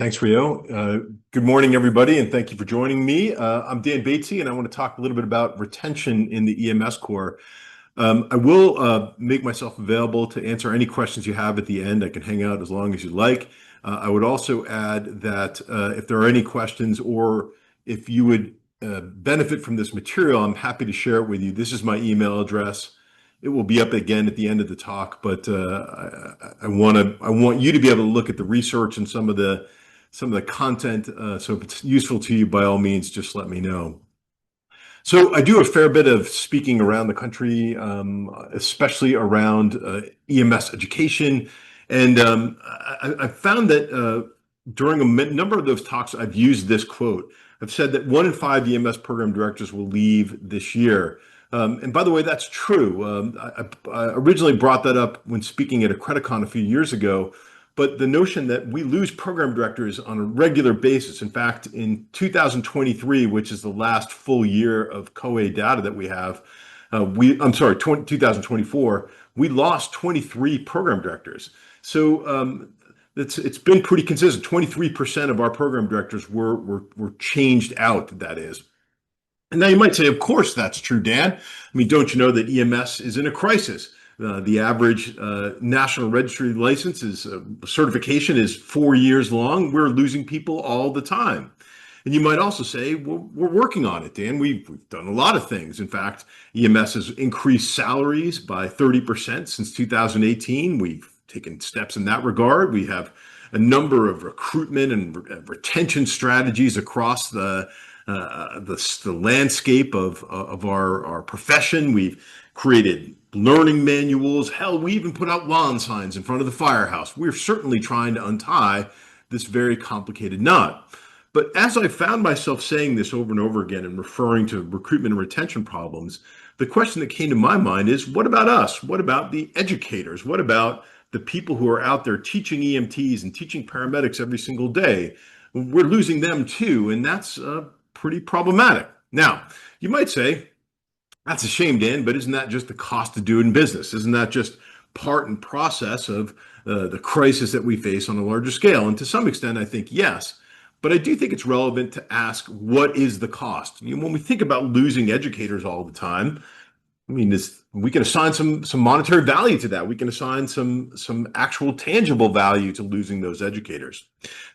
Thanks, Rio. Good morning, everybody, and thank you for joining me. I'm Dan Batsie, and I want to talk a little bit about retention in the EMS Corps. I will make myself available to answer any questions you have at the end. I can hang out as long as you like. I would also add that if there are any questions or if you would benefit from this material, I'm happy to share it with you. This is my email address. It will be up again at the end of the talk, but I want you to be able to look at the research and some of the content. So if it's useful to you, by all means, just let me know. So I do a fair bit of speaking around the country, especially around EMS education. And I found that during a number of those talks, I've used this quote. I've said that 1 in 5 EMS program directors will leave this year. And by the way, that's true. I originally brought that up when speaking at Accredited a few years ago. But the notion that we lose program directors on a regular basis, in fact, in 2023, which is the last full year of COA data that we have, 2024, we lost 23 program directors. So it's been pretty consistent. 23% of our program directors were changed out, that is. And now you might say, of course, that's true, Dan. I mean, don't you know that EMS is in a crisis? The average National Registry license certification is 4 years long. We're losing people all the time. And you might also say, well, we're working on it, Dan. We've done a lot of things. In fact, EMS has increased salaries by 30% since 2018. We've taken steps in that regard. We have a number of recruitment and retention strategies across the landscape of our profession. We've created learning manuals. Hell, we even put out lawn signs in front of the firehouse. We're certainly trying to untie this very complicated knot. But as I found myself saying this over and over again and referring to recruitment and retention problems, the question that came to my mind is, what about us? What about the educators? What about the people who are out there teaching EMTs and teaching paramedics every single day? We're losing them too, and that's pretty problematic. Now, you might say, that's a shame, Dan, but isn't that just the cost of doing business? Isn't that just part and process of the crisis that we face on a larger scale? And to some extent, I think yes. But I do think it's relevant to ask, what is the cost? You know, when we think about losing educators all the time, I mean, we can assign some monetary value to that. We can assign some actual tangible value to losing those educators.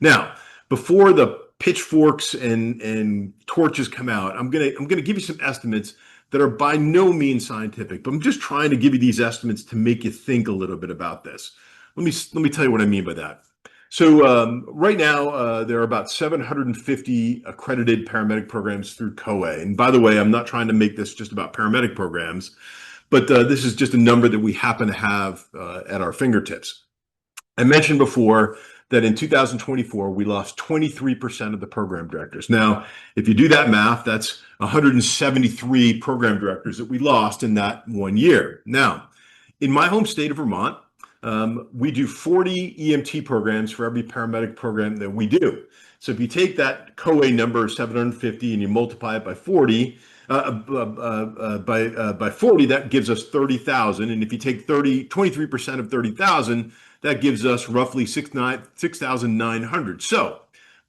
Now, before the pitchforks and torches come out, I'm gonna give you some estimates that are by no means scientific, but I'm just trying to give you these estimates to make you think a little bit about this. Let me tell you what I mean by that. So right now, there are about 750 accredited paramedic programs through COA. And by the way, I'm not trying to make this just about paramedic programs, but this is just a number that we happen to have at our fingertips. I mentioned before that in 2024, we lost 23% of the program directors. Now, if you do that math, that's 173 program directors that we lost in that 1 year. Now, in my home state of Vermont, we do 40 EMT programs for every paramedic program that we do. So if you take that COA number of 750 and you multiply it by 40, by 40, that gives us 30,000. And if you take 23% of 30,000, that gives us roughly 6,900. So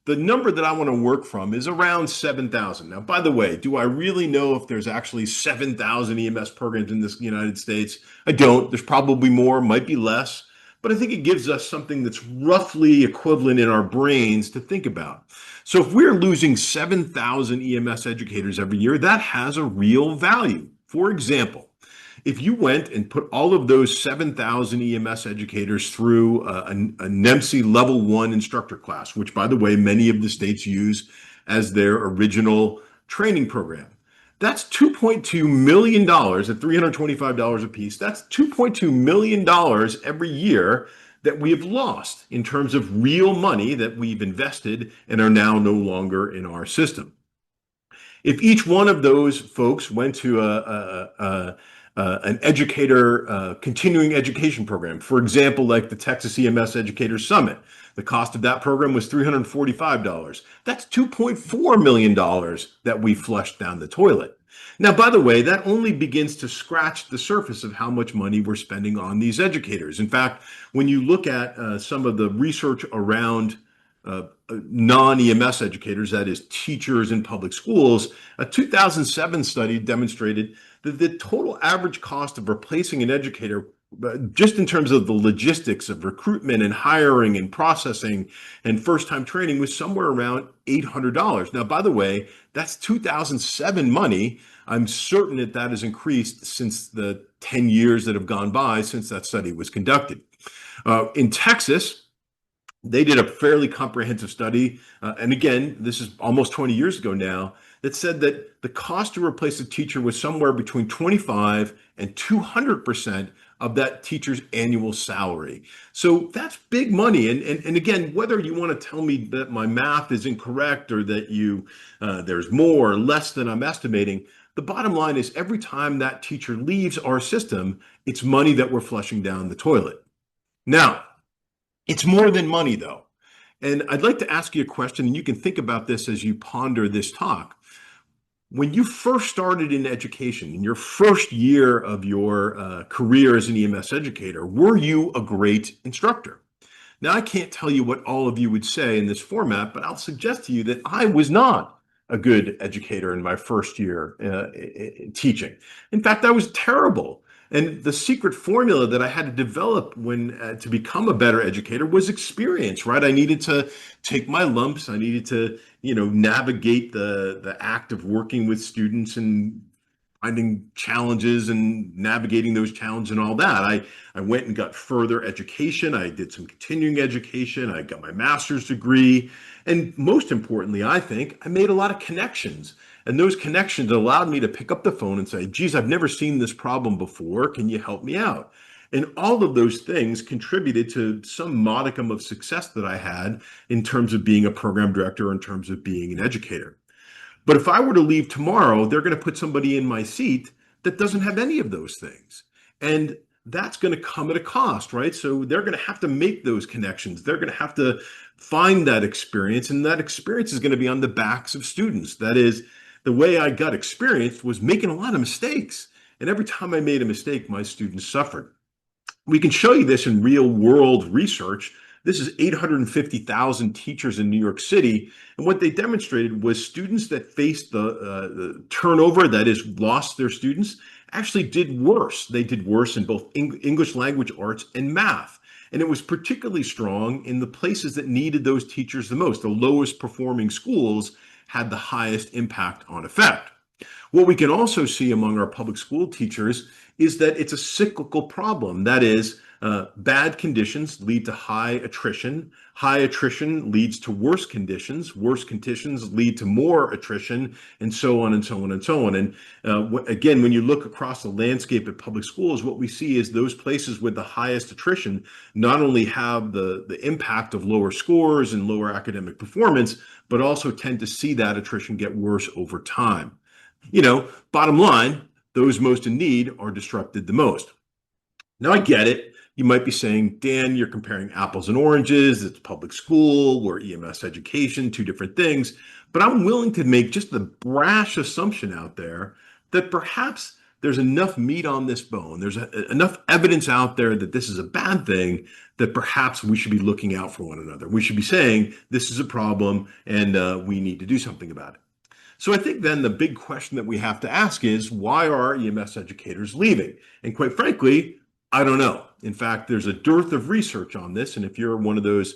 the number that I want to work from is around 7,000. Now, by the way, do I really know if there's actually 7,000 EMS programs in this United States? I don't. There's probably more, might be less. But I think it gives us something that's roughly equivalent in our brains to think about. So if we're losing 7,000 EMS educators every year, that has a real value. For example, if you went and put all of those 7,000 EMS educators through a NAEMSE level 1 instructor class, which, by the way, many of the states use as their original training program, that's $2.2 million at $325 a piece. That's $2.2 million every year that we have lost in terms of real money that we've invested and are now no longer in our system. If each one of those folks went to an educator continuing education program, for example, like the Texas EMS Educator Summit, the cost of that program was $345. That's $2.4 million that we flushed down the toilet. Now, by the way, that only begins to scratch the surface of how much money we're spending on these educators. In fact, when you look at some of the research around non-EMS educators, that is teachers in public schools, a 2007 study demonstrated that the total average cost of replacing an educator, just in terms of the logistics of recruitment and hiring and processing and first-time training, was somewhere around $800. Now, by the way, that's 2007 money. I'm certain that that has increased since the 10 years that have gone by since that study was conducted. In Texas, they did a fairly comprehensive study, and again, this is almost 20 years ago now, that said that the cost to replace a teacher was somewhere between 25 and 200% of that teacher's annual salary. So that's big money. And again, whether you want to tell me that my math is incorrect or that there's more or less than I'm estimating, the bottom line is every time that teacher leaves our system, it's money that we're flushing down the toilet. Now, it's more than money, though. And I'd like to ask you a question, and you can think about this as you ponder this talk. When you first started in education, in your first year of your career as an EMS educator, were you a great instructor? Now, I can't tell you what all of you would say in this format, but I'll suggest to you that I was not a good educator in my first year teaching. In fact, I was terrible. And the secret formula that I had to develop to become a better educator was experience, right? I needed to take my lumps. I needed to, navigate the act of working with students and finding challenges and navigating those challenges and all that. I went and got further education. I did some continuing education. I got my master's degree. And most importantly, I think I made a lot of connections. And those connections allowed me to pick up the phone and say, geez, I've never seen this problem before. Can you help me out? And all of those things contributed to some modicum of success that I had in terms of being a program director, in terms of being an educator. But if I were to leave tomorrow, they're going to put somebody in my seat that doesn't have any of those things. And that's going to come at a cost, right? So they're going to have to make those connections. They're going to have to find that experience. And that experience is going to be on the backs of students. That is, the way I got experience was making a lot of mistakes. And every time I made a mistake, my students suffered. We can show you this in real world research. This is 850,000 teachers in New York City. And what they demonstrated was students that faced the turnover, that is, lost their students, actually did worse. They did worse in both English language arts and math. And it was particularly strong in the places that needed those teachers the most. The lowest performing schools had the highest impact on effect. What we can also see among our public school teachers is that it's a cyclical problem. That is, bad conditions lead to high attrition. High attrition leads to worse conditions. Worse conditions lead to more attrition, and so on and so on and so on. And again, when you look across the landscape at public schools, what we see is those places with the highest attrition not only have the impact of lower scores and lower academic performance, but also tend to see that attrition get worse over time. Bottom line, those most in need are disrupted the most. Now, I get it. You might be saying, Dan, you're comparing apples and oranges. It's public school, we're EMS education, two different things. But I'm willing to make just the brash assumption out there that perhaps there's enough meat on this bone. There's enough evidence out there that this is a bad thing that perhaps we should be looking out for one another. We should be saying this is a problem and we need to do something about it. So I think then the big question that we have to ask is, why are EMS educators leaving? And quite frankly, I don't know. In fact, there's a dearth of research on this. And if you're one of those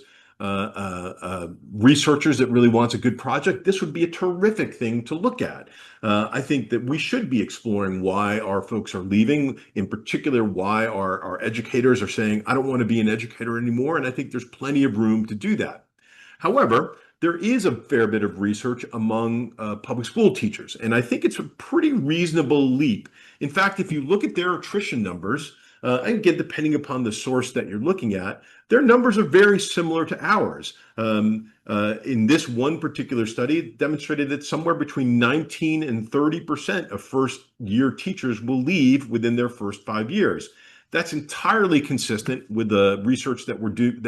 researchers that really wants a good project, this would be a terrific thing to look at. I think that we should be exploring why our folks are leaving, in particular, why our educators are saying, I don't want to be an educator anymore. And I think there's plenty of room to do that. However, there is a fair bit of research among public school teachers, and I think it's a pretty reasonable leap. In fact, if you look at their attrition numbers, again, depending upon the source that you're looking at, their numbers are very similar to ours. In this one particular study, it demonstrated that somewhere between 19 and 30% of first-year teachers will leave within their first 5 years. That's entirely consistent with the research that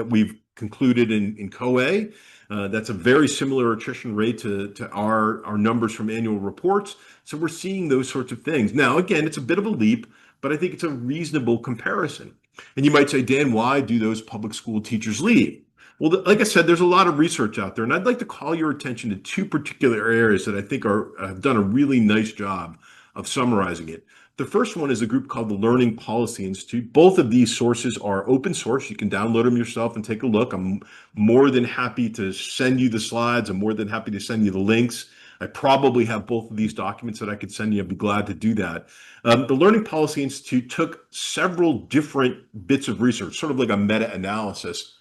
we've concluded in COA. That's a very similar attrition rate to our numbers from annual reports. So we're seeing those sorts of things. Now, again, it's a bit of a leap, but I think it's a reasonable comparison. And you might say, Dan, why do those public school teachers leave? Well, like I said, there's a lot of research out there, and I'd like to call your attention to two particular areas that I think have done a really nice job of summarizing it. The first one is a group called the Learning Policy Institute. Both of these sources are open source. You can download them yourself and take a look. I'm more than happy to send you the slides. I'm more than happy to send you the links. I probably have both of these documents that I could send you. I'd be glad to do that. The Learning Policy Institute took several different bits of research, sort of like a meta-analysis,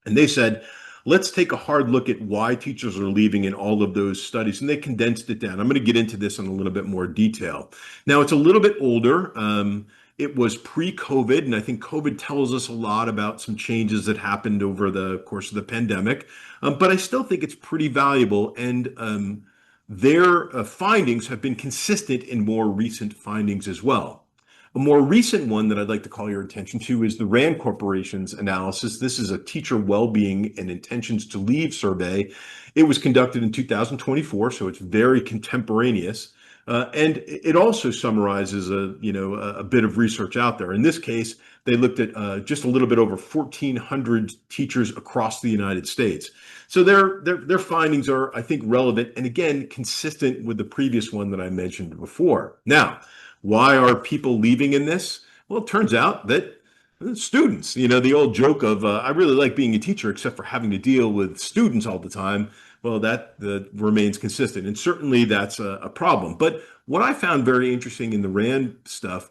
and they said, let's take a hard look at why teachers are leaving in all of those studies. And they condensed it down. I'm going to get into this in a little bit more detail. Now, it's a little bit older. It was pre-COVID, and I think COVID tells us a lot about some changes that happened over the course of the pandemic. But I still think it's pretty valuable. And their findings have been consistent in more recent findings as well. A more recent one that I'd like to call your attention to is the RAND Corporation's analysis. This is a teacher well-being and intentions to leave survey. It was conducted in 2024, so it's very contemporaneous. And it also summarizes a bit of research out there. In this case, they looked at just a little bit over 1,400 teachers across the United States. So their findings are, I think, relevant and again consistent with the previous one that I mentioned before. Now, why are people leaving in this? Well, it turns out that students, the old joke of, I really like being a teacher, except for having to deal with students all the time. Well, that remains consistent. And certainly that's a problem. But what I found very interesting in the RAND stuff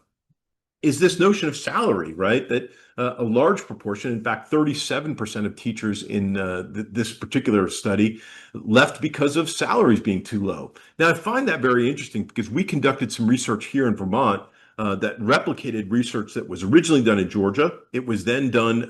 is this notion of salary, right? That a large proportion, in fact, 37% of teachers in this particular study left because of salaries being too low. Now, I find that very interesting because we conducted some research here in Vermont that replicated research that was originally done in Georgia. It was then done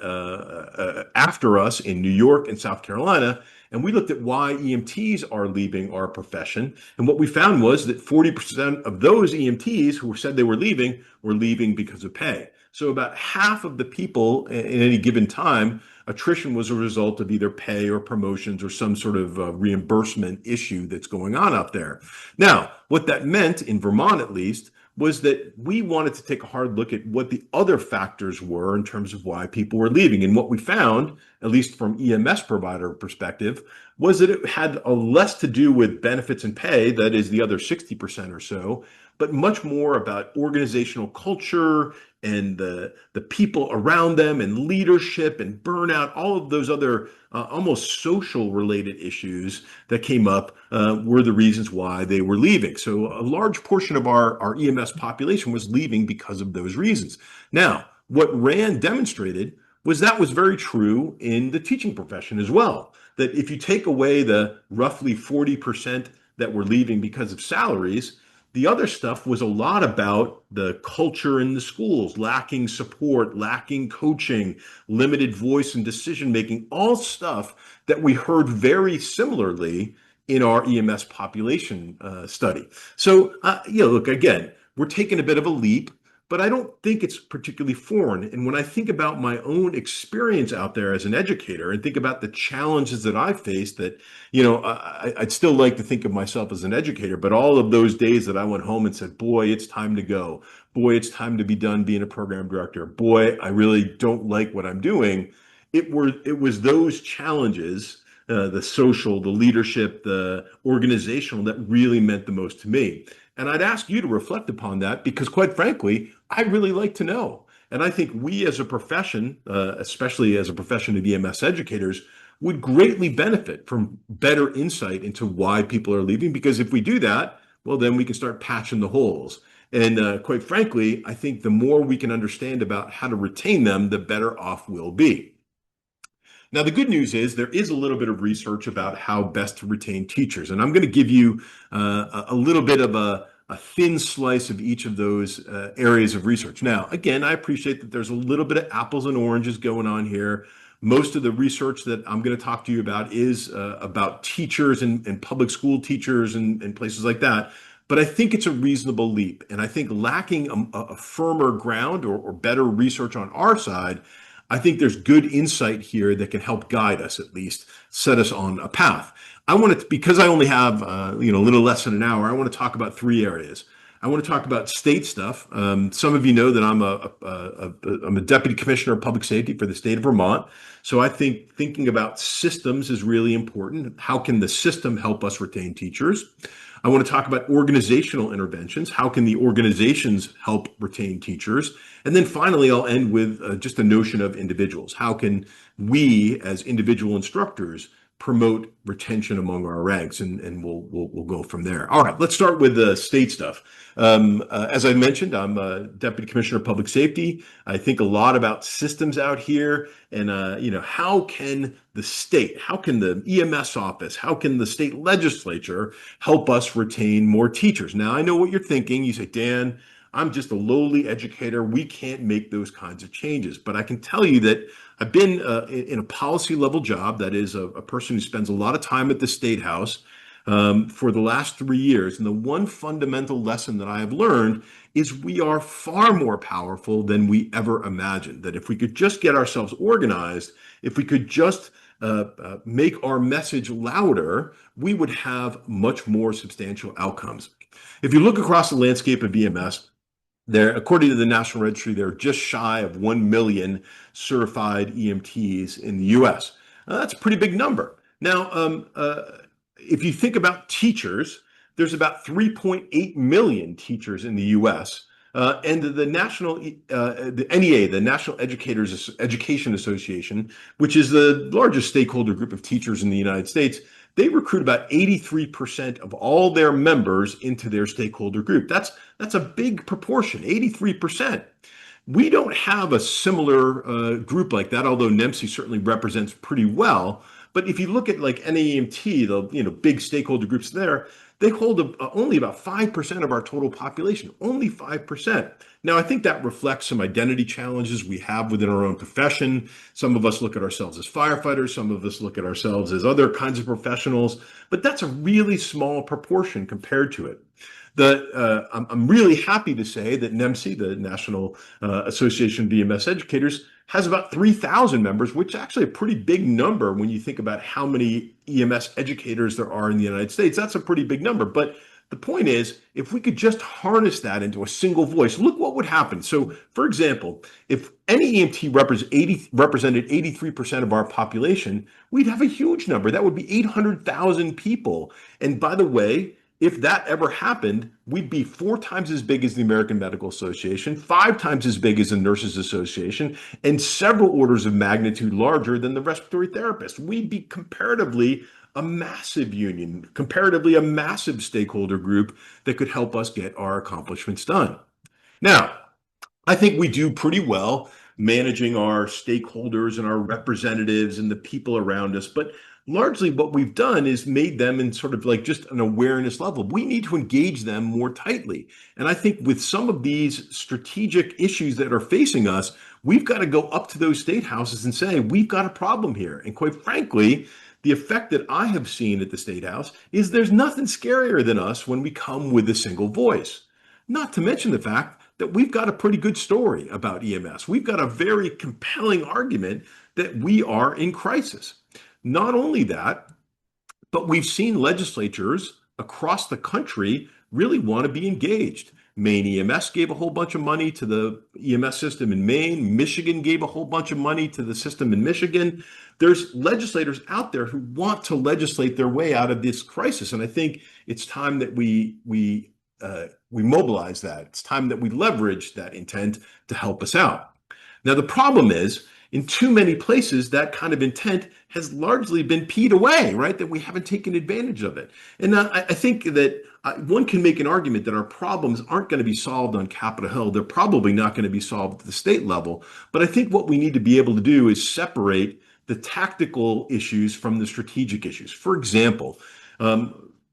after us in New York and South Carolina. And we looked at why EMTs are leaving our profession. And what we found was that 40% of those EMTs who said they were leaving because of pay. So about half of the people in any given time, attrition was a result of either pay or promotions or some sort of reimbursement issue that's going on out there. Now, what that meant, in Vermont at least, was that we wanted to take a hard look at what the other factors were in terms of why people were leaving. And what we found, at least from EMS provider perspective, was that it had less to do with benefits and pay, that is the other 60% or so, but much more about organizational culture and the people around them and leadership and burnout, all of those other almost social related issues that came up were the reasons why they were leaving. So a large portion of our EMS population was leaving because of those reasons. Now, what RAND demonstrated was that was very true in the teaching profession as well. That if you take away the roughly 40% that were leaving because of salaries, the other stuff was a lot about the culture in the schools, lacking support, lacking coaching, limited voice and decision making, all stuff that we heard very similarly in our EMS population study. So, look, again, we're taking a bit of a leap, but I don't think it's particularly foreign. And when I think about my own experience out there as an educator and think about the challenges that I faced, that, I'd still like to think of myself as an educator, but all of those days that I went home and said, boy, it's time to go. Boy, it's time to be done being a program director. Boy, I really don't like what I'm doing. It was those challenges, the social, the leadership, the organizational, that really meant the most to me. And I'd ask you to reflect upon that because, quite frankly, I really like to know. And I think we as a profession, especially as a profession of EMS educators, would greatly benefit from better insight into why people are leaving. Because if we do that, well, then we can start patching the holes. And quite frankly, I think the more we can understand about how to retain them, the better off we'll be. Now, the good news is there is a little bit of research about how best to retain teachers. And I'm going to give you a little bit of a thin slice of each of those areas of research. Now, again, I appreciate that there's a little bit of apples and oranges going on here. Most of the research that I'm going to talk to you about is about teachers and public school teachers and places like that. But I think it's a reasonable leap. And I think lacking a firmer ground or better research on our side, I think there's good insight here that can help guide us, at least set us on a path. I want to, because I only have a little less than an hour, I want to talk about three areas. I want to talk about state stuff. Some of you know that I'm a deputy commissioner of public safety for the state of Vermont. So I think thinking about systems is really important. How can the system help us retain teachers? I want to talk about organizational interventions. How can the organizations help retain teachers? And then finally, I'll end with just a notion of individuals. How can we, as individual instructors, promote retention among our ranks, and we'll go from there. All right, let's start with the state stuff. As I mentioned, I'm a deputy commissioner of public safety. I think a lot about systems out here, and how can the state, how can the EMS office, how can the state legislature help us retain more teachers? Now, I know what you're thinking. You say, Dan, I'm just a lowly educator. We can't make those kinds of changes. But I can tell you that I've been in a policy level job, that is a person who spends a lot of time at the State House for the last 3 years. And the one fundamental lesson that I have learned is we are far more powerful than we ever imagined. That if we could just get ourselves organized, if we could just make our message louder, we would have much more substantial outcomes. If you look across the landscape of EMS, there, according to the National Registry, there are just shy of 1 million certified EMTs in the U.S. That's a pretty big number. Now, if you think about teachers, there's about 3.8 million teachers in the U.S. And the the NEA, the National Education Association, which is the largest stakeholder group of teachers in the United States, they recruit about 83% of all their members into their stakeholder group. That's a big proportion, 83%. We don't have a similar group like that, although NAEMSE certainly represents pretty well. But if you look at like NAEMT, the big stakeholder groups there, they hold only about 5% of our total population, only 5%. Now, I think that reflects some identity challenges we have within our own profession. Some of us look at ourselves as firefighters, some of us look at ourselves as other kinds of professionals, but that's a really small proportion compared to it. I'm really happy to say that NAEMSE, the National Association of EMS Educators, has about 3,000 members, which is actually a pretty big number when you think about how many EMS educators there are in the United States. That's a pretty big number. But the point is, if we could just harness that into a single voice, look what would happen. So, for example, if any EMT represented 83% of our population, we'd have a huge number. That would be 800,000 people. And by the way, if that ever happened, we'd be 4 times as big as the American Medical Association, 5 times as big as the Nurses Association, and several orders of magnitude larger than the respiratory therapists. We'd be comparatively a massive union, comparatively a massive stakeholder group that could help us get our accomplishments done. Now, I think we do pretty well managing our stakeholders and our representatives and the people around us, but largely what we've done is made them in sort of like just an awareness level. We need to engage them more tightly. And I think with some of these strategic issues that are facing us, we've got to go up to those state houses and say, we've got a problem here. And quite frankly, the effect that I have seen at the State House is there's nothing scarier than us when we come with a single voice. Not to mention the fact that we've got a pretty good story about EMS. We've got a very compelling argument that we are in crisis. Not only that, but we've seen legislatures across the country really want to be engaged. Maine EMS gave a whole bunch of money to the EMS system in Maine. Michigan gave a whole bunch of money to the system in Michigan. There's legislators out there who want to legislate their way out of this crisis. And I think it's time that we mobilize that. It's time that we leverage that intent to help us out. Now, the problem is, in too many places, that kind of intent has largely been peed away, right? That we haven't taken advantage of it. And I think that one can make an argument that our problems aren't going to be solved on Capitol Hill. They're probably not going to be solved at the state level. But I think what we need to be able to do is separate the tactical issues from the strategic issues. For example,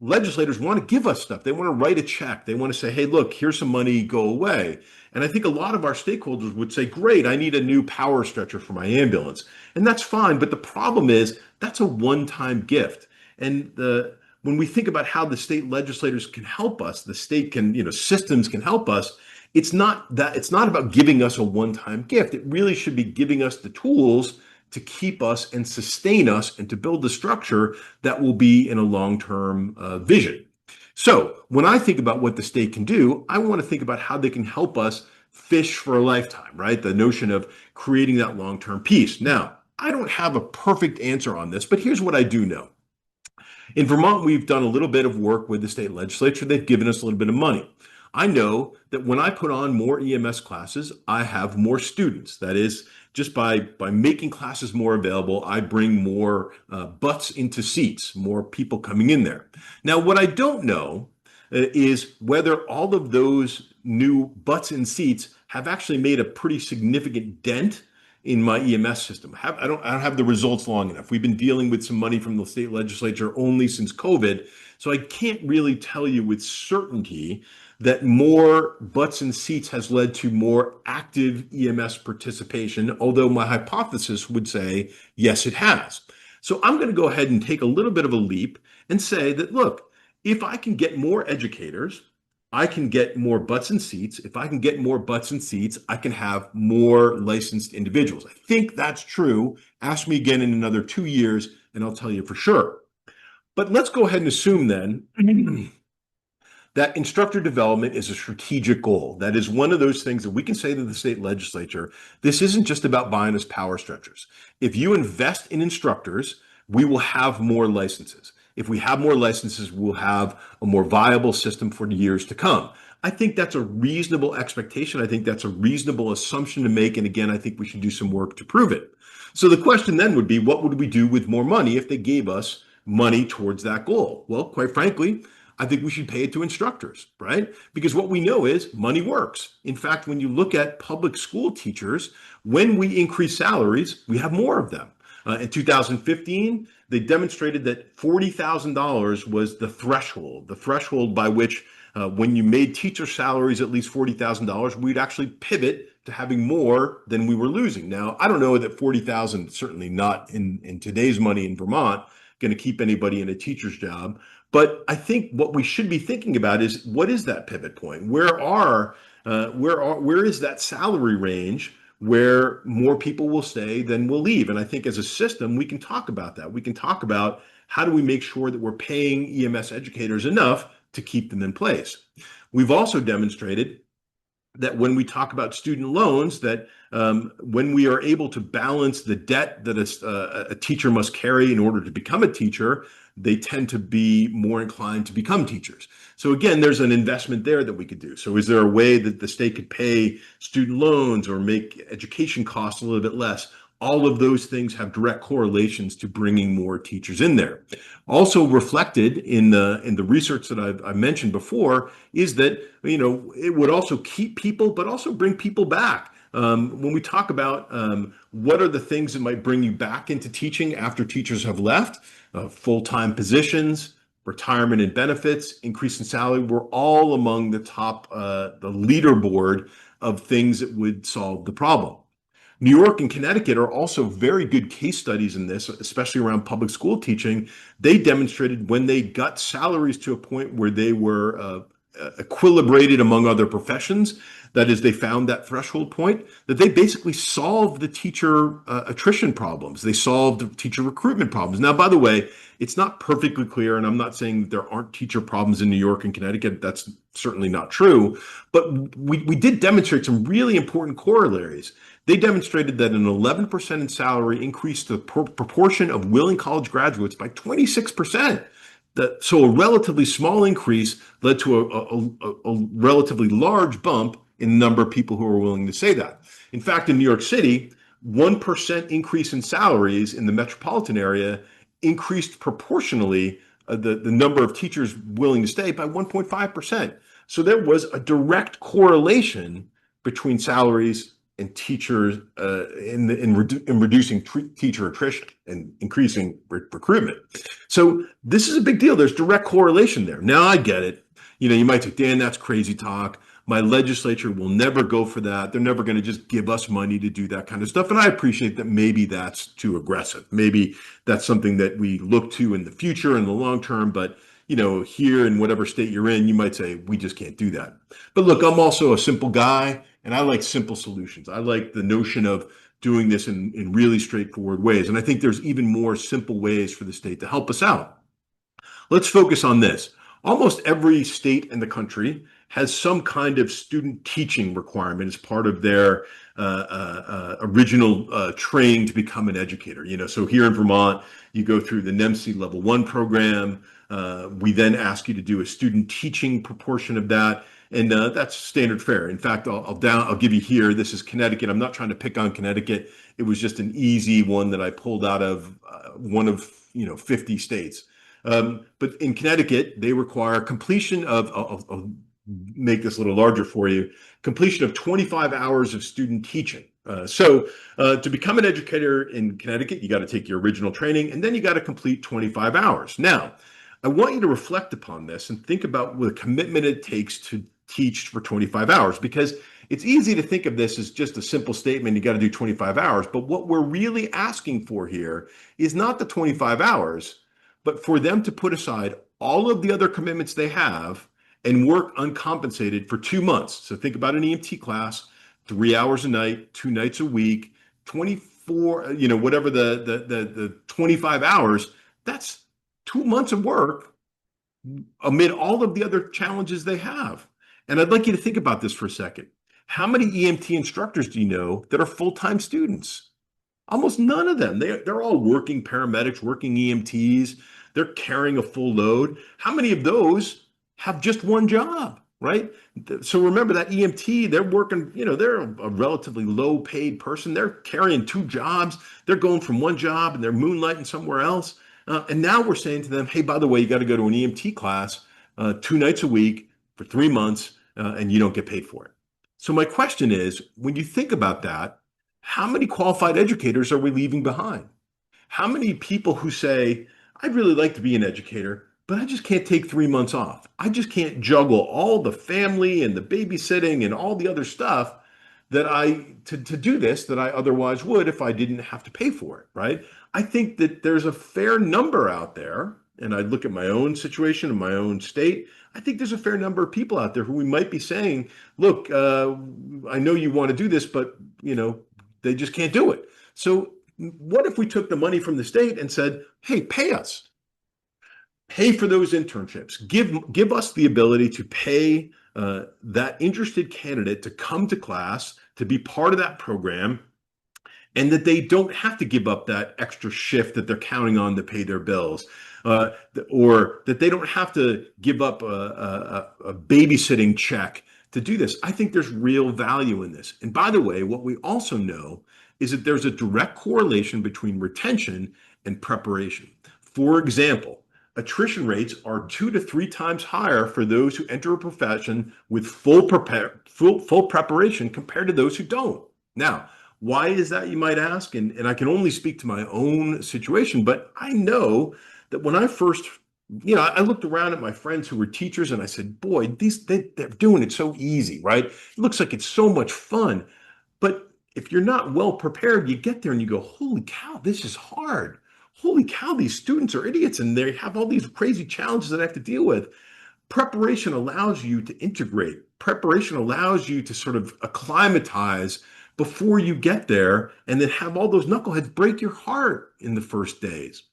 legislators want to give us stuff. They want to write a check. They want to say, hey, look, here's some money, go away. And I think a lot of our stakeholders would say, great, I need a new power stretcher for my ambulance. And that's fine. But the problem is that's a one-time gift. And when we think about how the state legislators can help us, the state can, systems can help us. It's not about giving us a one-time gift. It really should be giving us the tools to keep us and sustain us and to build the structure that will be in a long-term vision. So when I think about what the state can do, I want to think about how they can help us fish for a lifetime, right? The notion of creating that long-term peace. Now, I don't have a perfect answer on this, but here's what I do know. In Vermont, we've done a little bit of work with the state legislature. They've given us a little bit of money. I know that when I put on more EMS classes, I have more students. That is, just by making classes more available, I bring more butts into seats, more people coming in there. Now, what I don't know is whether all of those new butts in seats have actually made a pretty significant dent in my EMS system. I don't have the results long enough. We've been dealing with some money from the state legislature only since COVID, so I can't really tell you with certainty that more butts and seats has led to more active EMS participation, although my hypothesis would say, yes, it has. So I'm going to go ahead and take a little bit of a leap and say that, look, if I can get more educators, I can get more butts and seats. If I can get more butts and seats, I can have more licensed individuals. I think that's true. Ask me again in another 2 years, and I'll tell you for sure. But let's go ahead and assume then that instructor development is a strategic goal. That is one of those things that we can say to the state legislature, this isn't just about buying us power stretchers. If you invest in instructors, we will have more licenses. If we have more licenses, we'll have a more viable system for years to come. I think that's a reasonable expectation. I think that's a reasonable assumption to make. And again, I think we should do some work to prove it. So the question then would be, what would we do with more money if they gave us money towards that goal? Well, quite frankly, I think we should pay it to instructors, right? Because what we know is money works. In fact, when you look at public school teachers, when we increase salaries, we have more of them. In 2015, they demonstrated that $40,000 was the threshold by which when you made teacher salaries at least $40,000, we'd actually pivot to having more than we were losing. Now, I don't know that 40,000, certainly not in today's money in Vermont, going to keep anybody in a teacher's job. But I think what we should be thinking about is, what is that pivot point? Where is that salary range where more people will stay than will leave? And I think as a system, we can talk about that. We can talk about how do we make sure that we're paying EMS educators enough to keep them in place. We've also demonstrated that when we talk about student loans, that when we are able to balance the debt that a teacher must carry in order to become a teacher, they tend to be more inclined to become teachers. So again, there's an investment there that we could do. So is there a way that the state could pay student loans or make education costs a little bit less? All of those things have direct correlations to bringing more teachers in there. Also reflected in the research that I mentioned before is that, you know, it would also keep people, but also bring people back. When we talk about what are the things that might bring you back into teaching after teachers have left, full-time positions, retirement and benefits, increase in salary, we're all among the top, the leaderboard of things that would solve the problem. New York and Connecticut are also very good case studies in this, especially around public school teaching. They demonstrated when they got salaries to a point where they were equilibrated among other professions, that is, they found that threshold point, that they basically solved the teacher attrition problems. They solved the teacher recruitment problems. Now, by the way, it's not perfectly clear, and I'm not saying that there aren't teacher problems in New York and Connecticut. That's certainly not true. But we did demonstrate some really important corollaries. They demonstrated that an 11% in salary increased the proportion of willing college graduates by 26%. So a relatively small increase led to a relatively large bump in the number of people who are willing to say that. In fact, in New York City, 1% increase in salaries in the metropolitan area increased proportionally the number of teachers willing to stay by 1.5%. So there was a direct correlation between salaries and teachers in reducing teacher attrition and increasing recruitment. So this is a big deal. There's direct correlation there. Now I get it. You know, you might say, Dan, that's crazy talk. My legislature will never go for that. They're never going to just give us money to do that kind of stuff. And I appreciate that maybe that's too aggressive. Maybe that's something that we look to in the future, in the long term. But, you know, here in whatever state you're in, you might say, we just can't do that. But look, I'm also a simple guy, and I like simple solutions. I like the notion of doing this in really straightforward ways. And I think there's even more simple ways for the state to help us out. Let's focus on this. Almost every state in the country has some kind of student teaching requirement as part of their original training to become an educator. So here in Vermont, you go through the NAEMSE Level 1 program. We then ask you to do a student teaching proportion of that. And that's standard fare. In fact, I'll give you here. This is Connecticut. I'm not trying to pick on Connecticut. It was just an easy one that I pulled out of one of 50 states. But in Connecticut, they require completion of, I'll make this a little larger for you, completion of 25 hours of student teaching. So to become an educator in Connecticut, you got to take your original training, and then you got to complete 25 hours. Now, I want you to reflect upon this and think about the commitment it takes to teach for 25 hours, because it's easy to think of this as just a simple statement, you got to do 25 hours. But what we're really asking for here is not the 25 hours, but for them to put aside all of the other commitments they have and work uncompensated for 2 months. So think about an EMT class, 3 hours a night, 2 nights a week, 24, whatever the 25 hours, that's 2 months of work amid all of the other challenges they have. And I'd like you to think about this for a second. How many EMT instructors do you know that are full-time students? Almost none of them. They're all working paramedics, working EMTs. They're carrying a full load. How many of those have just one job, right? So remember that EMT, they're working, they're a relatively low paid person. They're carrying 2 jobs. They're going from one job and they're moonlighting somewhere else. And now we're saying to them, hey, by the way, you got to go to an EMT class 2 nights a week for 3 months, and you don't get paid for it. So my question is, when you think about that, how many qualified educators are we leaving behind? How many people who say, I'd really like to be an educator, but I just can't take 3 months off. I just can't juggle all the family and the babysitting and all the other stuff that to do this that I otherwise would if I didn't have to pay for it, right? I think that there's a fair number out there, and I look at my own situation in my own state, I think there's a fair number of people out there who we might be saying, look, I know you want to do this, but they just can't do it. So what if we took the money from the state and said, hey, pay us, pay for those internships, give us the ability to pay that interested candidate to come to class, to be part of that program, and that they don't have to give up that extra shift that they're counting on to pay their bills, or that they don't have to give up a babysitting check to do this. I think there's real value in this. And by the way, what we also know is that there's a direct correlation between retention and preparation. For example, attrition rates are 2 to 3 times higher for those who enter a profession with full preparation compared to those who don't. Now, why is that, you might ask? And I can only speak to my own situation, but I know that when I first, I looked around at my friends who were teachers and I said, boy, they're doing it so easy, right? It looks like it's so much fun. But if you're not well prepared, you get there and you go, holy cow, this is hard. Holy cow, these students are idiots and they have all these crazy challenges that I have to deal with. Preparation allows you to integrate. Preparation allows you to sort of acclimatize before you get there and then have all those knuckleheads break your heart in the first days.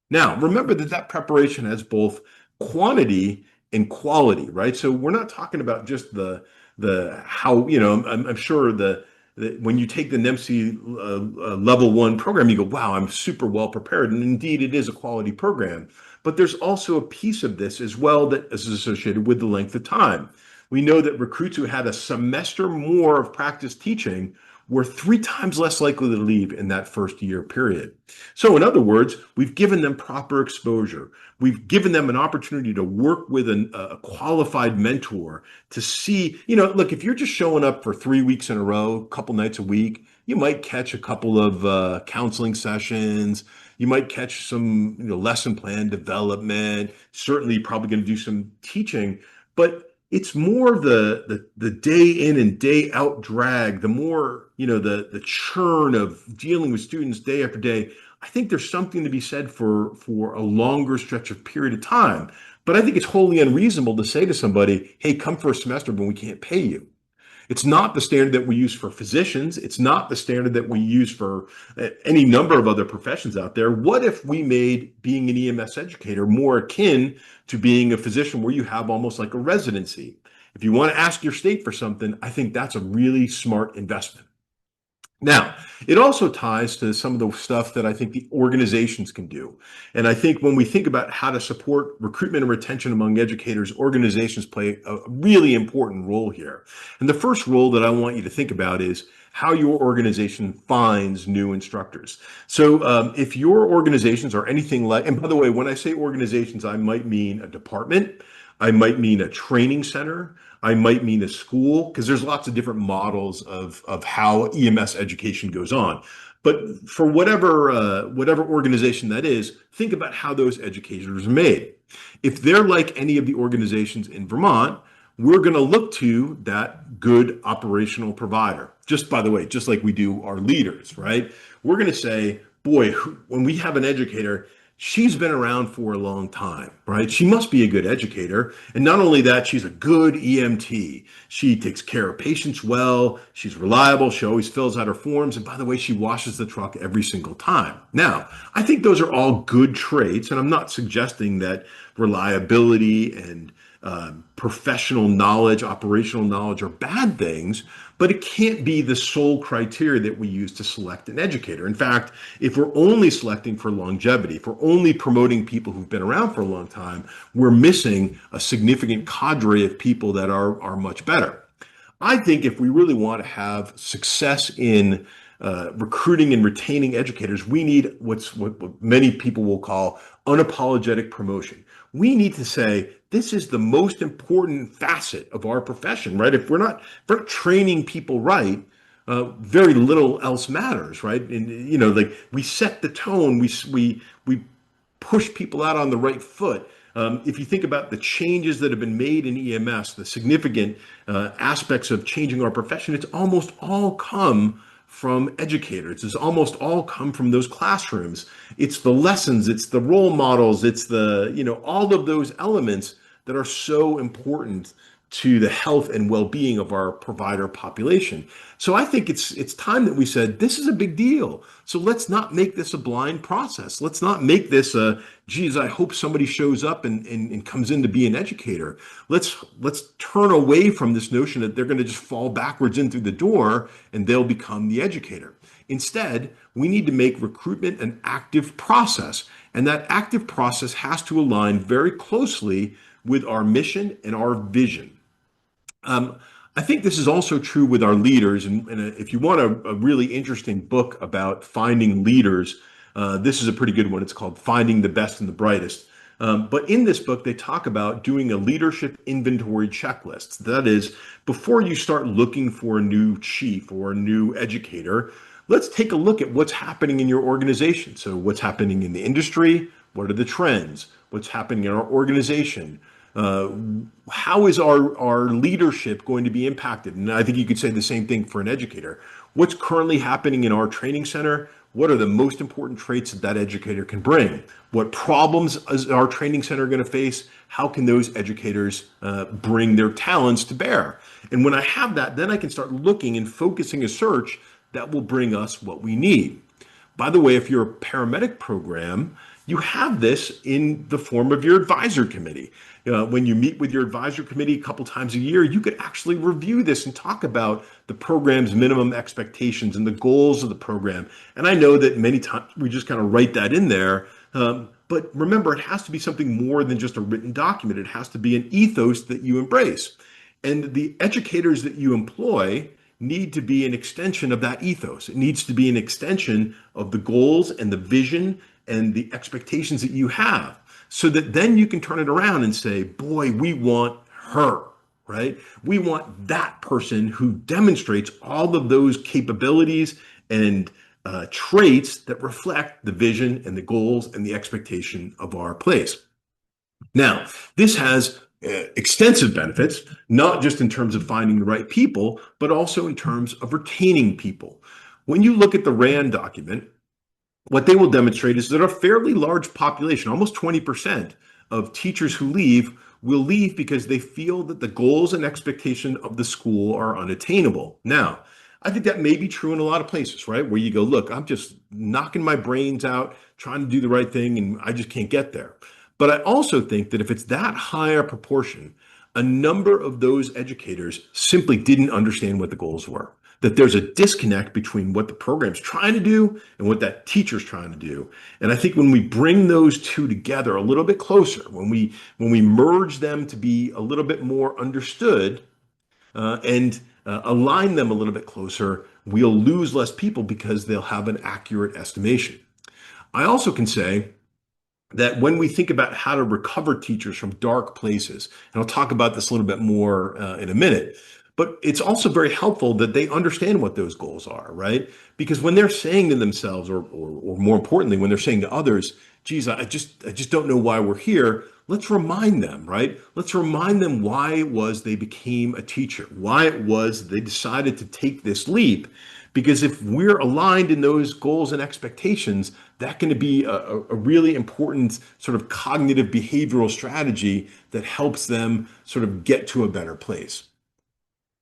Now, remember that preparation has both quantity and quality, right? So we're not talking about just the how, I'm sure when you take the NAEMSE level 1 program, you go, wow, I'm super well prepared. And indeed, it is a quality program. But there's also a piece of this as well that is associated with the length of time. We know that recruits who had a semester more of practice teaching were 3 times less likely to leave in that first year period. So in other words, we've given them proper exposure. We've given them an opportunity to work with a qualified mentor to see, look, if you're just showing up for 3 weeks in a row, a couple nights a week, you might catch a couple of counseling sessions. You might catch some lesson plan development. Certainly, you're probably going to do some teaching, but it's more the day in and day out drag, the more, the churn of dealing with students day after day. I think there's something to be said for a longer stretch of period of time. But I think it's wholly unreasonable to say to somebody, hey, come for a semester, but we can't pay you. It's not the standard that we use for physicians. It's not the standard that we use for any number of other professions out there. What if we made being an EMS educator more akin to being a physician, where you have almost like a residency? If you want to ask your state for something, I think that's a really smart investment. Now, it also ties to some of the stuff that I think the organizations can do. And I think when we think about how to support recruitment and retention among educators, organizations play a really important role here. And the first role that I want you to think about is how your organization finds new instructors. So if your organizations are anything like, and by the way, when I say organizations, I might mean a department, I might mean a training center, I might mean a school, because there's lots of different models of how EMS education goes on. But for whatever organization that is, think about how those educators are made. If they're like any of the organizations in Vermont, we're going to look to that good operational provider. Just by the way, just like we do our leaders, right? We're going to say, boy, when we have an educator, she's been around for a long time, right? She must be a good educator. And not only that, she's a good EMT. She takes care of patients well. She's reliable. She always fills out her forms. And by the way, she washes the truck every single time. Now, I think those are all good traits. And I'm not suggesting that reliability and professional knowledge, operational knowledge are bad things, but it can't be the sole criteria that we use to select an educator. In fact, if we're only selecting for longevity, if we're only promoting people who've been around for a long time, we're missing a significant cadre of people that are much better. I think if we really want to have success in recruiting and retaining educators, we need what many people will call unapologetic promotion. We need to say, this is the most important facet of our profession, right? If we're not training people right, very little else matters, right? And like we set the tone, we push people out on the right foot. If you think about the changes that have been made in EMS, the significant aspects of changing our profession, it's almost all come from educators. It's almost all come from those classrooms. It's the lessons, it's the role models, it's the, all of those elements that are so important to the health and well-being of our provider population. So I think it's time that we said, this is a big deal. So let's not make this a blind process. Let's not make this geez, I hope somebody shows up and comes in to be an educator. Let's turn away from this notion that they're going to just fall backwards in through the door and they'll become the educator. Instead, we need to make recruitment an active process. And that active process has to align very closely with our mission and our vision. I think this is also true with our leaders. And if you want a really interesting book about finding leaders, this is a pretty good one. It's called Finding the Best and the Brightest. But in this book, they talk about doing a leadership inventory checklist. That is, before you start looking for a new chief or a new educator, let's take a look at what's happening in your organization. So what's happening in the industry? What are the trends? What's happening in our organization? How is our leadership going to be impacted? And I think you could say the same thing for an educator. What's currently happening in our training center? What are the most important traits that educator can bring? What problems is our training center going to face? How can those educators bring their talents to bear? And when I have that, then I can start looking and focusing a search that will bring us what we need. By the way, if you're a paramedic program, you have this in the form of your advisor committee. When you meet with your advisor committee a couple times a year, you could actually review this and talk about the program's minimum expectations and the goals of the program. And I know that many times we just kind of write that in there. But remember, it has to be something more than just a written document. It has to be an ethos that you embrace. And the educators that you employ need to be an extension of that ethos. It needs to be an extension of the goals and the vision and the expectations that you have, so that then you can turn it around and say, boy, we want her, right? We want that person who demonstrates all of those capabilities and traits that reflect the vision and the goals and the expectation of our place. Now, this has extensive benefits, not just in terms of finding the right people, but also in terms of retaining people. When you look at the RAND document, what they will demonstrate is that a fairly large population, almost 20% of teachers who leave, will leave because they feel that the goals and expectation of the school are unattainable. Now, I think that may be true in a lot of places, right? Where you go, look, I'm just knocking my brains out, trying to do the right thing, and I just can't get there. But I also think that if it's that high a proportion, a number of those educators simply didn't understand what the goals were. That there's a disconnect between what the program's trying to do and what that teacher's trying to do. And I think when we bring those two together a little bit closer, when we merge them to be a little bit more understood, and align them a little bit closer, we'll lose less people because they'll have an accurate estimation. I also can say that when we think about how to recover teachers from dark places, and I'll talk about this a little bit more in a minute, but it's also very helpful that they understand what those goals are, right? Because when they're saying to themselves, or more importantly, when they're saying to others, geez, I just don't know why we're here. Let's remind them, right? Let's remind them why it was they became a teacher, why it was they decided to take this leap. Because if we're aligned in those goals and expectations, that can be a really important sort of cognitive behavioral strategy that helps them sort of get to a better place.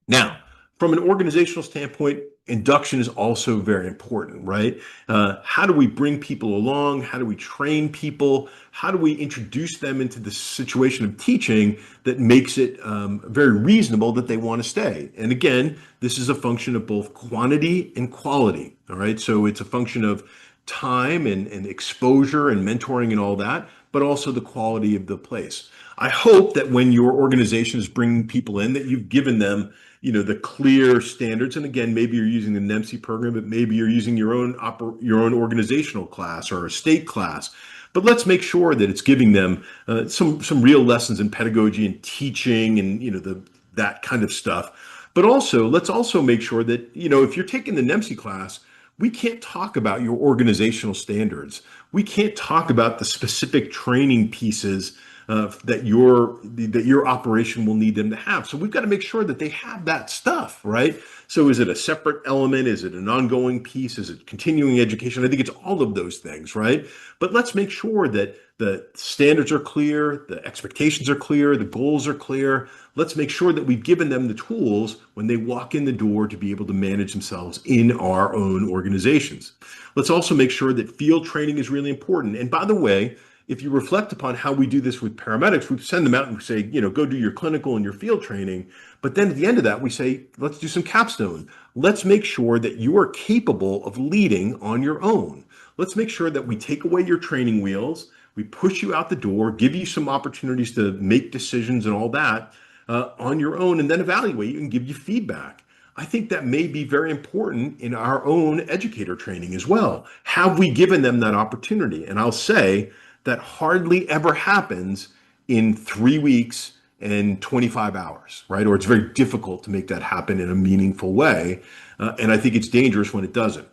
Now, from an organizational standpoint, induction is also very important, right? How do we bring people along? How do we train people? How do we introduce them into the situation of teaching that makes it very reasonable that they want to stay? And again, this is a function of both quantity and quality, all right? So it's a function of time and exposure and mentoring and all that, but also the quality of the place. I hope that when your organization is bringing people in, that you've given them, the clear standards. And again, maybe you're using the NAEMSE program, but maybe you're using your own organizational class or a state class. But let's make sure that it's giving them some real lessons in pedagogy and teaching and that kind of stuff. But also, let's also make sure that if you're taking the NAEMSE class, we can't talk about your organizational standards. We can't talk about the specific training pieces that your operation will need them to have. So we've got to make sure that they have that stuff, right? So is it a separate element? Is it an ongoing piece? Is it continuing education? I think it's all of those things, right? But let's make sure that the standards are clear, the expectations are clear, the goals are clear. Let's make sure that we've given them the tools when they walk in the door to be able to manage themselves in our own organizations. Let's also make sure that field training is really important. And by the way, if you reflect upon how we do this with paramedics, we send them out and we say, go do your clinical and your field training. But then at the end of that, we say, let's do some capstone. Let's make sure that you are capable of leading on your own. Let's make sure that we take away your training wheels. We push you out the door, give you some opportunities to make decisions and all that on your own, and then evaluate you and give you feedback. I think that may be very important in our own educator training as well. Have we given them that opportunity? And I'll say, that hardly ever happens in 3 weeks and 25 hours, right? Or it's very difficult to make that happen in a meaningful way. And I think it's dangerous when it doesn't.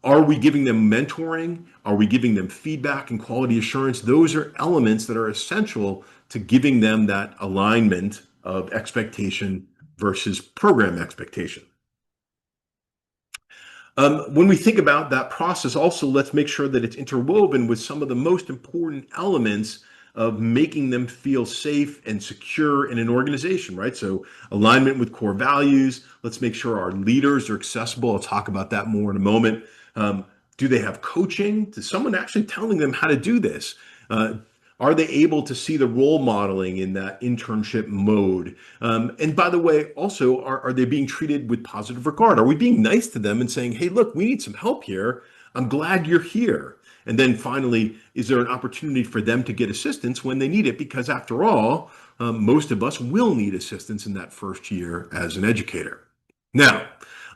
Are we giving them mentoring? Are we giving them feedback and quality assurance? Those are elements that are essential to giving them that alignment of expectation versus program expectation. When we think about that process, also, let's make sure that it's interwoven with some of the most important elements of making them feel safe and secure in an organization, right? So alignment with core values. Let's make sure our leaders are accessible. I'll talk about that more in a moment. Do they have coaching? Is someone actually telling them how to do this? Are they able to see the role modeling in that internship mode? And by the way, also, are they being treated with positive regard? Are we being nice to them and saying, hey, look, we need some help here. I'm glad you're here. And then finally, is there an opportunity for them to get assistance when they need it? Because after all, most of us will need assistance in that first year as an educator. Now,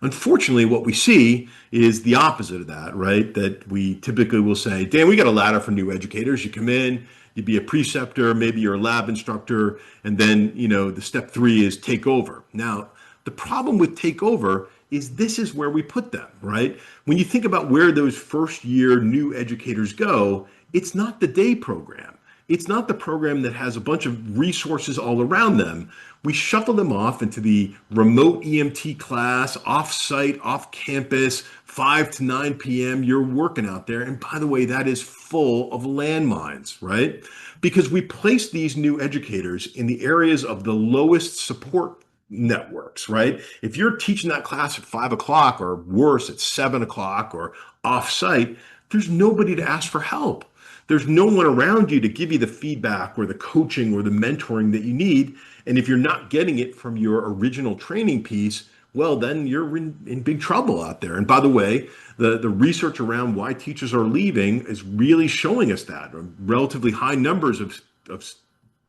unfortunately, what we see is the opposite of that, right? That we typically will say, Dan, we got a ladder for new educators. You come in, you'd be a preceptor, maybe you're a lab instructor, and then, the step 3 is take over. Now, the problem with take over is this is where we put them, right? When you think about where those first year new educators go, it's not the day program. it's not the program that has a bunch of resources all around them. We shuffle them off into the remote EMT class, off-site, off-campus, 5 to 9 p.m. You're working out there. And by the way, that is full of landmines, right? Because we place these new educators in the areas of the lowest support networks, right? If you're teaching that class at 5 o'clock or worse at 7 o'clock or off-site, there's nobody to ask for help. There's no one around you to give you the feedback or the coaching or the mentoring that you need. And if you're not getting it from your original training piece, well, then you're in big trouble out there. And by the way, the research around why teachers are leaving is really showing us that. Relatively high numbers of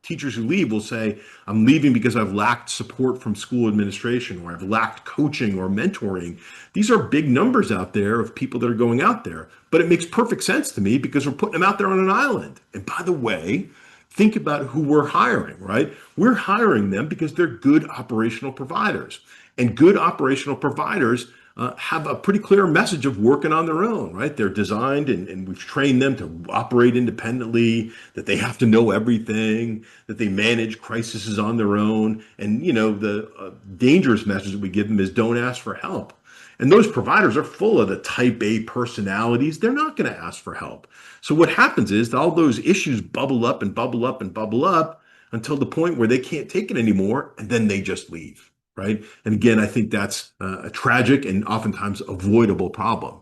teachers who leave will say, I'm leaving because I've lacked support from school administration, or I've lacked coaching or mentoring. These are big numbers out there of people that are going out there. But it makes perfect sense to me because we're putting them out there on an island. And by the way, think about who we're hiring, right? We're hiring them because they're good operational providers. And good operational providers have a pretty clear message of working on their own, right? They're designed and we've trained them to operate independently, that they have to know everything, that they manage crises on their own. And, the dangerous message that we give them is don't ask for help. And those providers are full of the type A personalities. They're not going to ask for help. So what happens is that all those issues bubble up and bubble up and bubble up until the point where they can't take it anymore, and then they just leave. Right. And again, I think that's a tragic and oftentimes avoidable problem.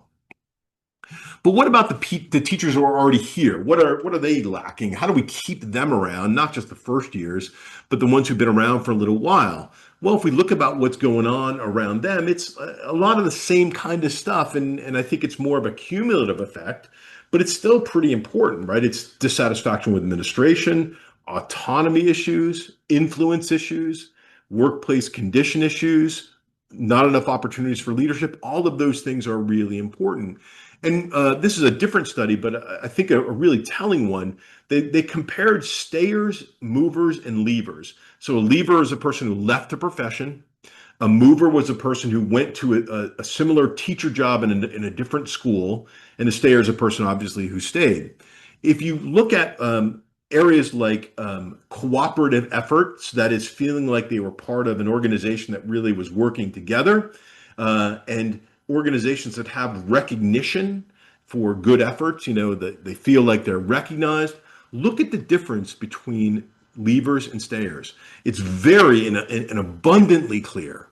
But what about the teachers who are already here? What are they lacking? How do we keep them around, not just the first years, but the ones who've been around for a little while? Well, if we look about what's going on around them, it's a lot of the same kind of stuff. And I think it's more of a cumulative effect, but it's still pretty important, right? It's dissatisfaction with administration, autonomy issues, influence issues, workplace condition issues, not enough opportunities for leadership. All of those things are really important. And this is a different study, but I think a really telling one. They compared stayers, movers, and leavers. So a leaver is a person who left the profession. A mover was a person who went to a similar teacher job in a different school. And a stayer is a person, obviously, who stayed. If you look at areas like cooperative efforts, that is feeling like they were part of an organization that really was working together, and organizations that have recognition for good efforts, that they feel like they're recognized. Look at the difference between leavers and stayers. It's very and abundantly clear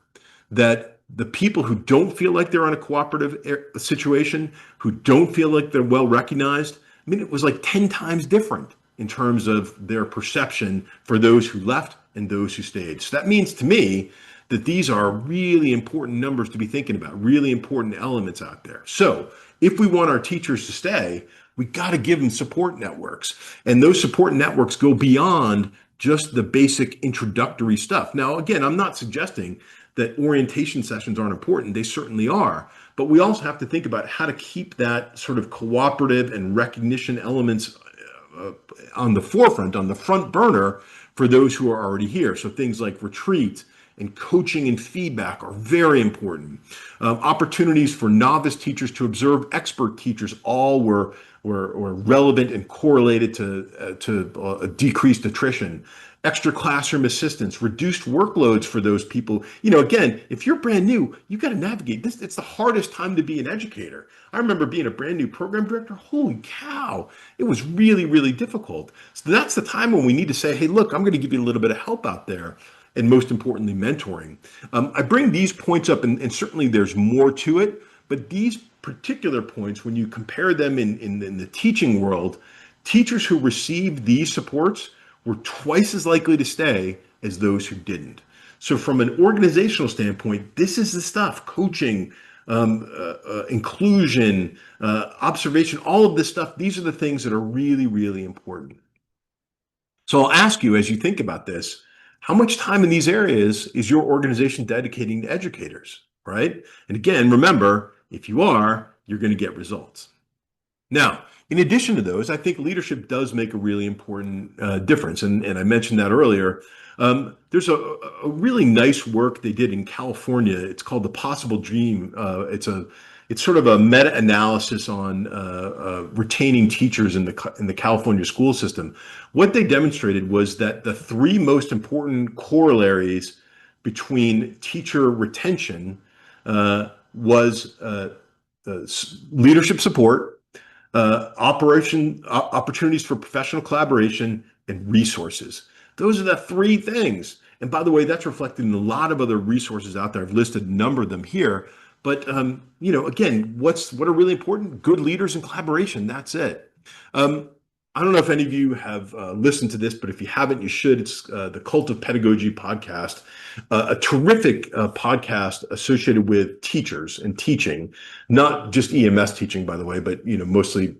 that the people who don't feel like they're on a cooperative situation, who don't feel like they're well recognized, it was like 10 times different in terms of their perception for those who left and those who stayed. So that means to me that these are really important numbers to be thinking about, really important elements out there. So if we want our teachers to stay, we got to give them support networks. And those support networks go beyond just the basic introductory stuff. Now, again, I'm not suggesting that orientation sessions aren't important. They certainly are. But we also have to think about how to keep that sort of cooperative and recognition elements on the forefront, on the front burner for those who are already here. So things like retreat and coaching and feedback are very important. Opportunities for novice teachers to observe expert teachers all were relevant and correlated to decreased attrition. Extra classroom assistance, reduced workloads for those people. Again, if you're brand new, you got to navigate this. It's the hardest time to be an educator. I remember being a brand new program director. Holy cow, it was really, really difficult. So that's the time when we need to say, hey, look, I'm going to give you a little bit of help out there. And most importantly, mentoring. I bring these points up, and certainly there's more to it, but these particular points, when you compare them in the teaching world, teachers who received these supports were twice as likely to stay as those who didn't. So from an organizational standpoint, this is the stuff: coaching, inclusion, observation, all of this stuff. These are the things that are really, really important. So I'll ask you, as you think about this, how much time in these areas is your organization dedicating to educators, right? And again, remember, if you are, you're going to get results. Now, in addition to those, I think leadership does make a really important difference. And I mentioned that earlier. There's a really nice work they did in California. It's called The Possible Dream. It's it's sort of a meta-analysis on retaining teachers in the California school system. What they demonstrated was that the three most important corollaries between teacher retention was leadership support, opportunities for professional collaboration, and resources. Those are the three things. And by the way, that's reflected in a lot of other resources out there. I've listed a number of them here. But again, what are really important? Good leaders and collaboration. That's it. I don't know if any of you have listened to this, but if you haven't, you should. It's the Cult of Pedagogy podcast, a terrific podcast associated with teachers and teaching, not just EMS teaching, by the way, but mostly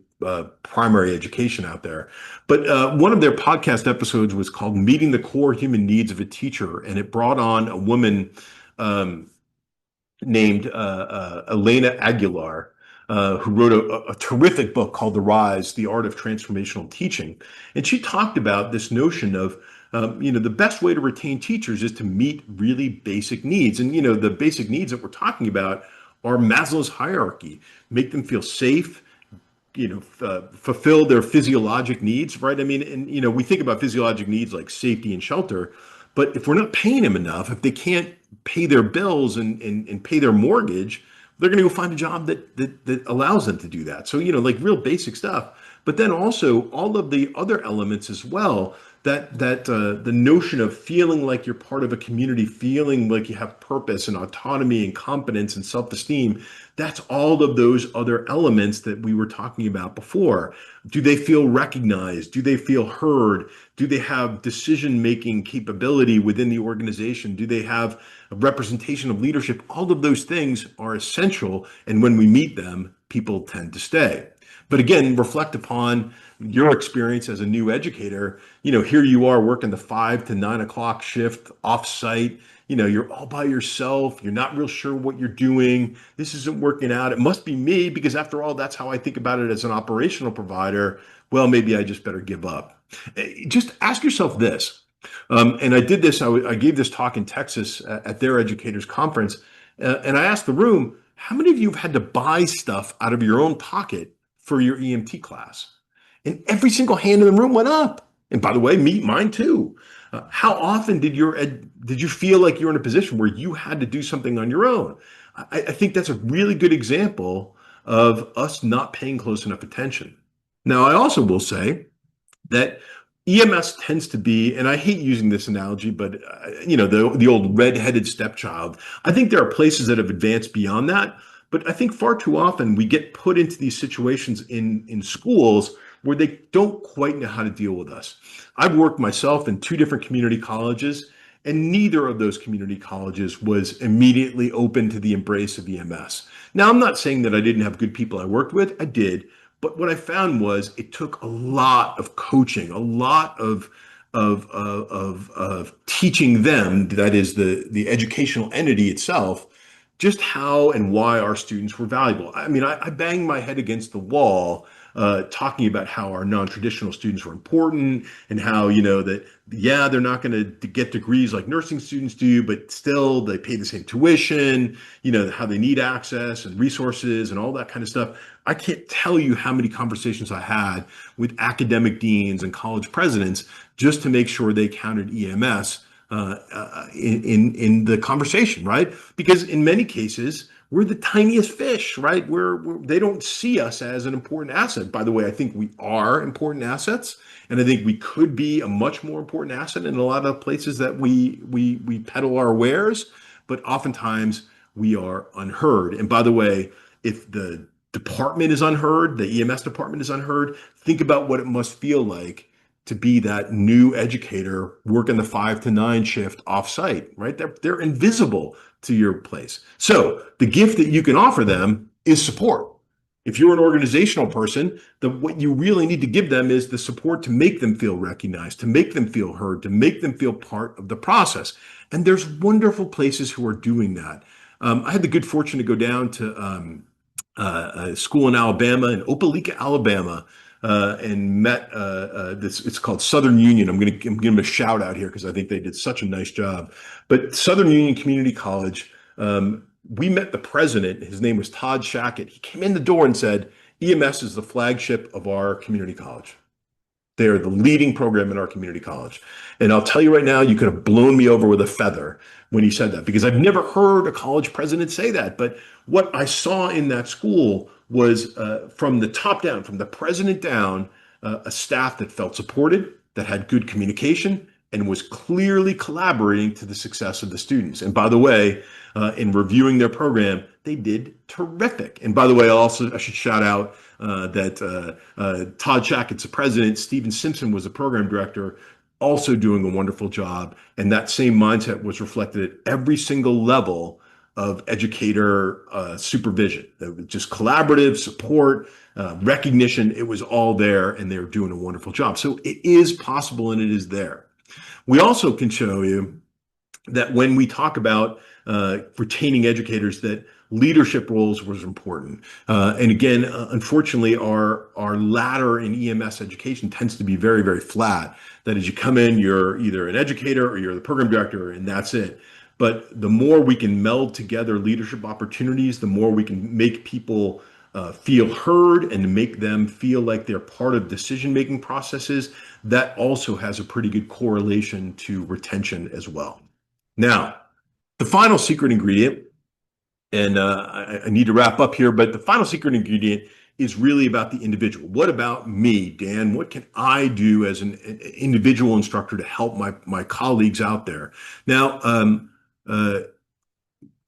primary education out there. But one of their podcast episodes was called "Meeting the Core Human Needs of a Teacher," and it brought on a woman named Elena Aguilar, who wrote a terrific book called The Rise, The Art of Transformational Teaching. And she talked about this notion of, the best way to retain teachers is to meet really basic needs. And, the basic needs that we're talking about are Maslow's hierarchy, make them feel safe, fulfill their physiologic needs, right? I mean, and, we think about physiologic needs like safety and shelter, but if we're not paying them enough, if they can't pay their bills and pay their mortgage, they're going to go find a job that allows them to do that. So, like real basic stuff. But then also all of the other elements as well, that the notion of feeling like you're part of a community, feeling like you have purpose and autonomy and competence and self-esteem, that's all of those other elements that we were talking about before. Do they feel recognized? Do they feel heard? Do they have decision-making capability within the organization? Do they have a representation of leadership? All of those things are essential. And when we meet them, people tend to stay. But again, reflect upon your experience as a new educator. Here you are working the 5 to 9 o'clock shift off-site. You're all by yourself. You're not real sure what you're doing. This isn't working out. It must be me, because after all, that's how I think about it as an operational provider. Well, maybe I just better give up. Just ask yourself this. And I did this. I gave this talk in Texas at their educators conference. And I asked the room, how many of you have had to buy stuff out of your own pocket for your EMT class? And every single hand in the room went up. And by the way, mine too. How often did you feel like you're in a position where you had to do something on your own? I think that's a really good example of us not paying close enough attention. Now, I also will say that EMS tends to be, and I hate using this analogy, but the old red-headed stepchild. I think there are places that have advanced beyond that, but I think far too often we get put into these situations in schools where they don't quite know how to deal with us. I've worked myself in 2 different community colleges, and neither of those community colleges was immediately open to the embrace of EMS. Now, I'm not saying that I didn't have good people I worked with. I did. But what I found was it took a lot of coaching, a lot of teaching them, that is the educational entity itself, just how and why our students were valuable. I mean, I banged my head against the wall talking about how our non-traditional students were important, and how, they're not going to get degrees like nursing students do, but still they pay the same tuition, how they need access and resources and all that kind of stuff. I can't tell you how many conversations I had with academic deans and college presidents just to make sure they counted EMS in the conversation, right? Because in many cases, we're the tiniest fish, right? They don't see us as an important asset. By the way, I think we are important assets, and I think we could be a much more important asset in a lot of places that we peddle our wares, but oftentimes we are unheard. And by the way, if the department is unheard, the EMS department is unheard, think about what it must feel like to be that new educator working the 5 to 9 shift off-site, right? They're invisible to your place. So the gift that you can offer them is support. If you're an organizational person, what you really need to give them is the support to make them feel recognized, to make them feel heard, to make them feel part of the process. And there's wonderful places who are doing that. I had the good fortune to go down to a school in Alabama, in Opelika, Alabama, and met it's called Southern Union. I'm going to give them a shout out here because I think they did such a nice job. But Southern Union Community College we met the president. His name was Todd Shackett. He came in the door and said, EMS is the flagship of our community college. They're the leading program in our community college. And I'll tell you right now, you could have blown me over with a feather when he said that, because I've never heard a college president say that. But what I saw in that school was from the top down, from the president down, a staff that felt supported, that had good communication, and was clearly collaborating to the success of the students. And by the way, in reviewing their program, they did terrific. And by the way, I should shout out that Todd Shackett's the president, Stephen Simpson was the program director, also doing a wonderful job. And that same mindset was reflected at every single level of educator supervision. It was just collaborative support, recognition. It was all there, and they were doing a wonderful job. So it is possible, and it is there. We also can show you that when we talk about retaining educators, that leadership roles was important. And again, unfortunately, our ladder in EMS education tends to be very, very flat. That as you come in, you're either an educator or you're the program director, and that's it. But the more we can meld together leadership opportunities, the more we can make people feel heard and make them feel like they're part of decision-making processes. That also has a pretty good correlation to retention as well. Now, the final secret ingredient, and I need to wrap up here, but the final secret ingredient is really about the individual. What about me, Dan? What can I do as an individual instructor to help my colleagues out there? Now,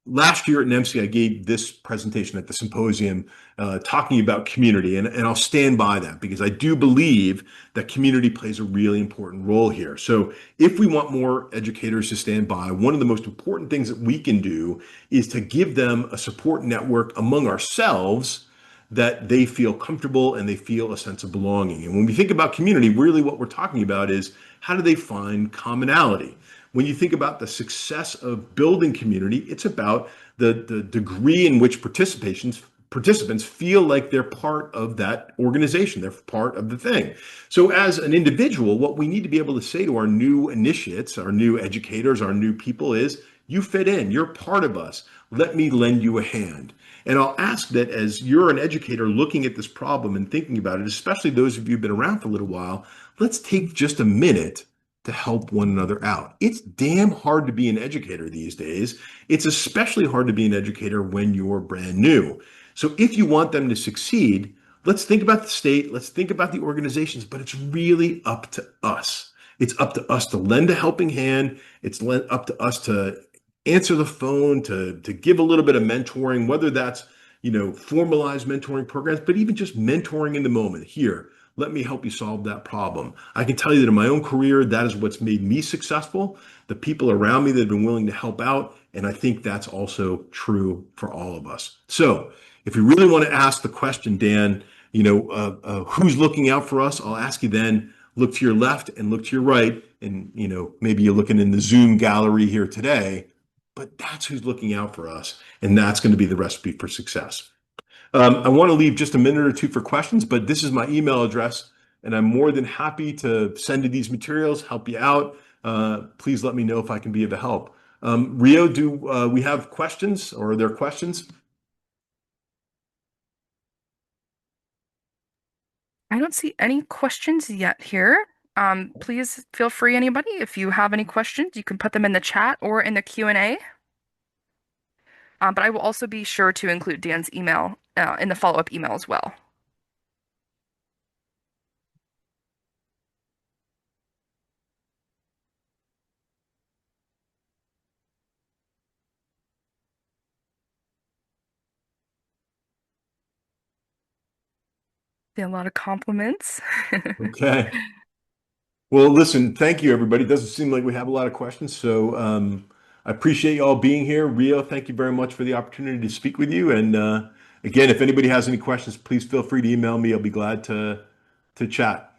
last year at NAEMSE, I gave this presentation at the symposium talking about community, and I'll stand by that because I do believe that community plays a really important role here. So if we want more educators to stand by, one of the most important things that we can do is to give them a support network among ourselves that they feel comfortable and they feel a sense of belonging. And when we think about community, really what we're talking about is how do they find commonality? When you think about the success of building community, it's about the degree in which participants feel like they're part of that organization, they're part of the thing. So as an individual, what we need to be able to say to our new initiates, our new educators, our new people is, you fit in, you're part of us. Let me lend you a hand. And I'll ask that as you're an educator looking at this problem and thinking about it, especially those of you who've been around for a little while, let's take just a minute to help one another out. It's damn hard to be an educator these days. It's especially hard to be an educator when you're brand new. So if you want them to succeed, let's think about the state, let's think about the organizations, but it's really up to us. It's up to us to lend a helping hand. It's up to us to answer the phone, to give a little bit of mentoring, whether that's, formalized mentoring programs, but even just mentoring in the moment. Here, let me help you solve that problem. I can tell you that in my own career, that is what's made me successful. The people around me that have been willing to help out. And I think that's also true for all of us. So if you really want to ask the question, Dan, who's looking out for us? I'll ask you then, look to your left and look to your right. And, maybe you're looking in the Zoom gallery here today, but that's who's looking out for us. And that's going to be the recipe for success. I want to leave just a minute or two for questions, but this is my email address, and I'm more than happy to send you these materials, help you out. Please let me know if I can be of help. Rio, do we have questions, or are there questions? I don't see any questions yet here. Please feel free, anybody, if you have any questions, you can put them in the chat or in the Q&A. But I will also be sure to include Dan's email in the follow-up email as well. A lot of compliments. Okay. Well, listen, thank you, everybody. It doesn't seem like we have a lot of questions, so I appreciate you all being here. Rio, thank you very much for the opportunity to speak with you. And again, if anybody has any questions, please feel free to email me. I'll be glad to chat.